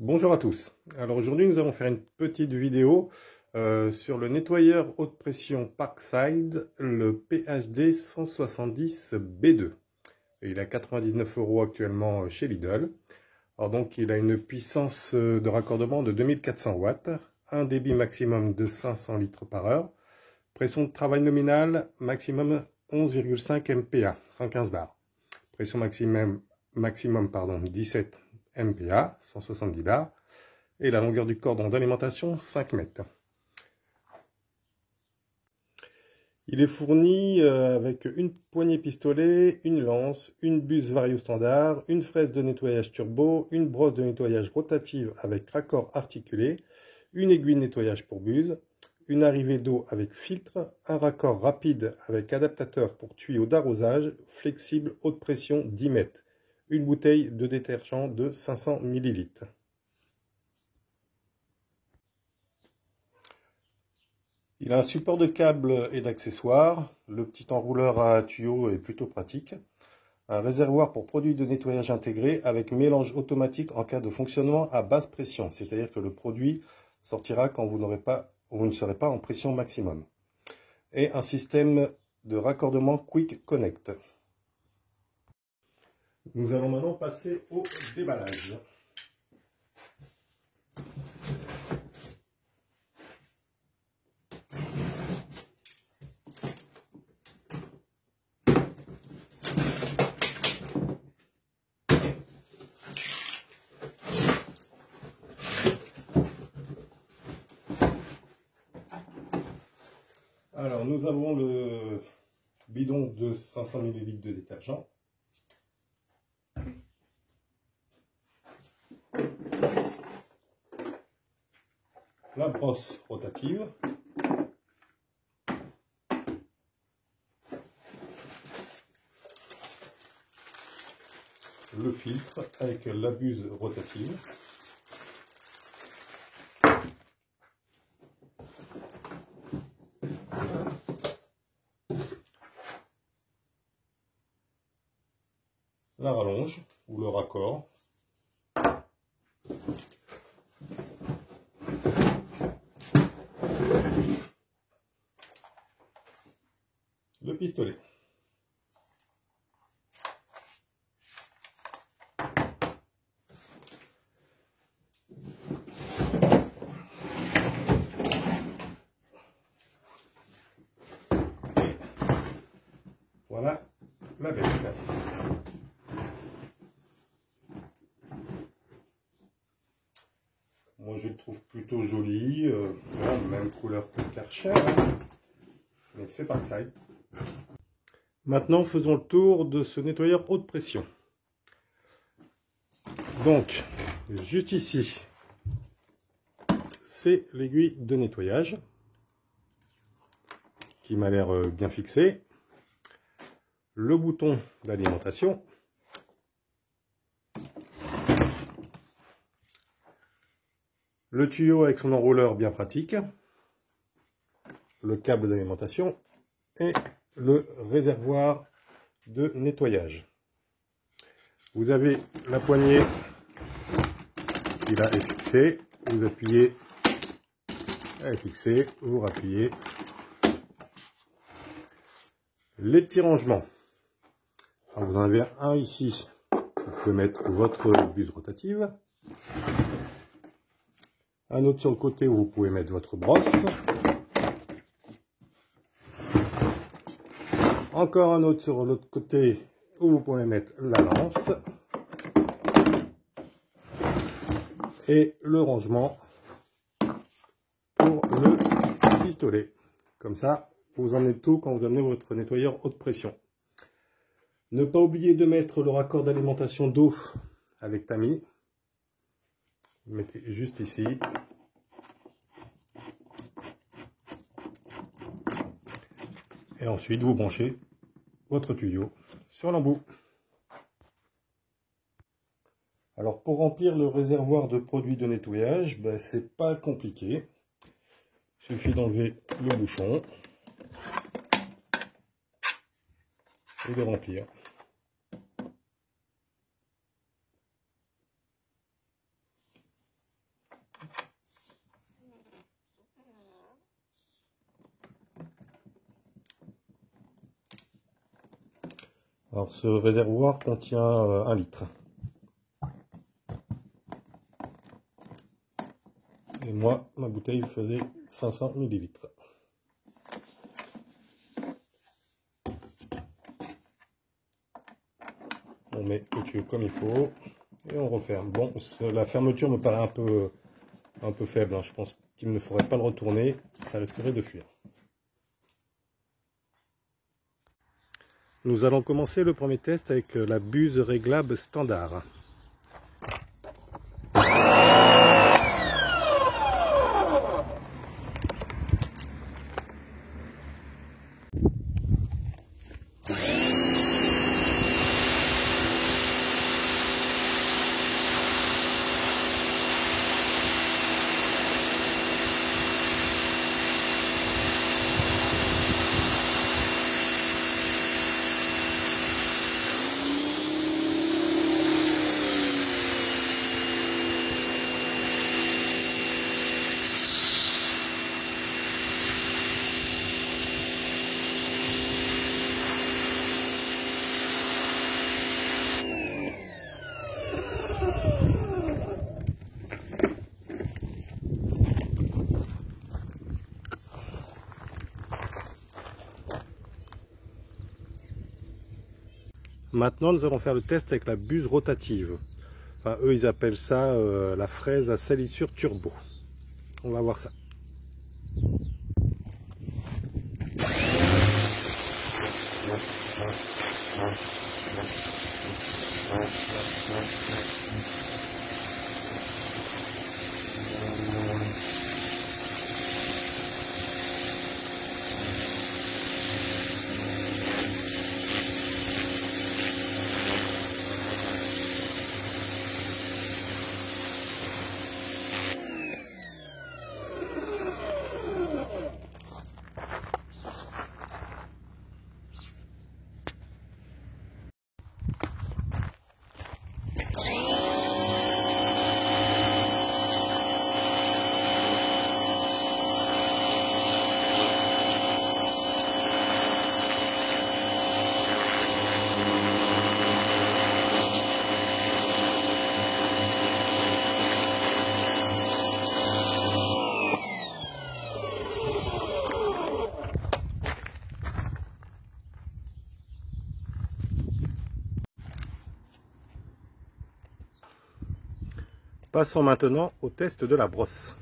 Bonjour à tous. Alors aujourd'hui nous allons faire une petite vidéo sur le nettoyeur haute pression Parkside, le PHD 170 B2. Et il a 99 € actuellement chez Lidl. Alors donc il a une puissance de raccordement de 2400 watts, un débit maximum de 500 litres par heure, pression de travail nominale maximum 11,5 MPa, 115 bars. Pression maximum 17 MPa, 170 bars. Et la longueur du cordon d'alimentation 5 mètres. Il est fourni avec une poignée pistolet, une lance, une buse vario standard, une fraise de nettoyage turbo, une brosse de nettoyage rotative avec raccord articulé, une aiguille de nettoyage pour buse, une arrivée d'eau avec filtre, un raccord rapide avec adaptateur pour tuyau d'arrosage, flexible haute pression 10 mètres, une bouteille de détergent de 500 ml. Il a un support de câbles et d'accessoires. Le petit enrouleur à tuyaux est plutôt pratique. Un réservoir pour produits de nettoyage intégré avec mélange automatique en cas de fonctionnement à basse pression. C'est-à-dire que le produit sortira quand vous ne serez pas en pression maximum. Et un système de raccordement Quick Connect. Nous allons maintenant passer au déballage. Alors, nous avons le bidon de 500 ml de détergent. La brosse rotative. Le filtre avec la buse rotative. La rallonge ou le raccord. Le pistolet. Voilà ma bête. Moi je le trouve plutôt joli, même couleur que le Karcher, hein. Mais c'est Parkside. Maintenant faisons le tour de ce nettoyeur haute pression. Donc, juste ici, c'est l'aiguille de nettoyage qui m'a l'air bien fixé. Le bouton d'alimentation. Le tuyau avec son enrouleur bien pratique. Le câble d'alimentation et le réservoir de nettoyage. Vous avez la poignée qui là est fixée. Vous appuyez, elle est fixée, vous rappuyez. Les petits rangements. Alors vous en avez un ici, vous pouvez mettre votre buse rotative. Un autre sur le côté où vous pouvez mettre votre brosse. Encore un autre sur l'autre côté où vous pouvez mettre la lance. Et le rangement pour le pistolet. Comme ça, vous emmenez tout quand vous amenez votre nettoyeur haute pression. Ne pas oublier de mettre le raccord d'alimentation d'eau avec tamis. Vous mettez juste ici. Et ensuite, vous branchez votre tuyau sur l'embout. Alors, pour remplir le réservoir de produits de nettoyage, c'est pas compliqué. Il suffit d'enlever le bouchon et de remplir. Alors ce réservoir contient 1 litre. Et moi, ma bouteille faisait 500 millilitres. On met le tube comme il faut et on referme. Bon, la fermeture me paraît un peu faible. Hein. Je pense qu'il ne faudrait pas le retourner. Ça risquerait de fuir. Nous allons commencer le premier test avec la buse réglable standard. Maintenant, nous allons faire le test avec la buse rotative. Enfin, eux, ils appellent ça la fraise à salissure turbo. On va voir ça. Passons maintenant au test de la brosse.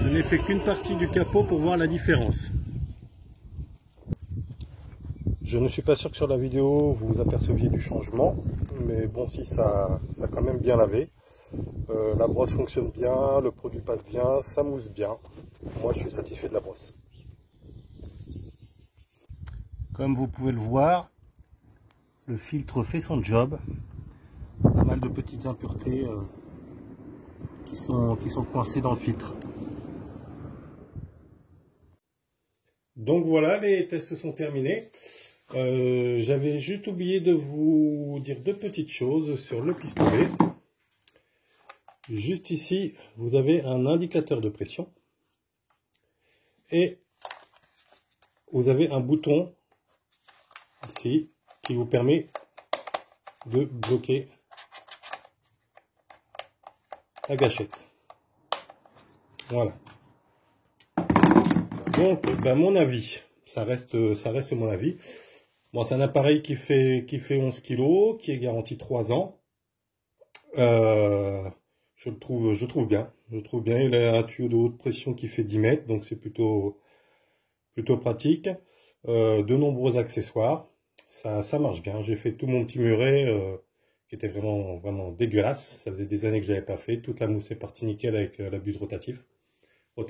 Je n'ai fait qu'une partie du capot pour voir la différence. Je ne suis pas sûr que sur la vidéo vous aperceviez du changement, mais bon, si ça a quand même bien lavé. La brosse fonctionne bien, le produit passe bien, ça mousse bien. Moi, je suis satisfait de la brosse. Comme vous pouvez le voir, le filtre fait son job. Pas mal de petites impuretés qui sont coincées dans le filtre. Donc voilà, les tests sont terminés. J'avais juste oublié de vous dire deux petites choses sur le pistolet. Juste ici, vous avez un indicateur de pression. Et vous avez un bouton ici qui vous permet de bloquer la gâchette. Voilà. Donc, ben, mon avis, ça reste mon avis. Bon, c'est un appareil qui fait 11 kg, qui est garanti 3 ans. Je trouve bien. Il a un tuyau de haute pression qui fait 10 mètres, donc c'est plutôt pratique. De nombreux accessoires. Ça marche bien. J'ai fait tout mon petit muret qui était vraiment dégueulasse. Ça faisait des années que je n'avais pas fait. Toute la mousse est partie nickel avec la buse rotative. Moi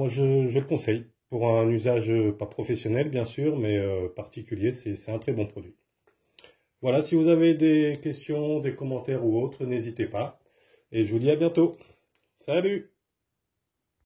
je le conseille. Pour un usage pas professionnel, bien sûr, mais particulier, c'est un très bon produit. Voilà, si vous avez des questions, des commentaires ou autres, n'hésitez pas. Et je vous dis à bientôt. Salut!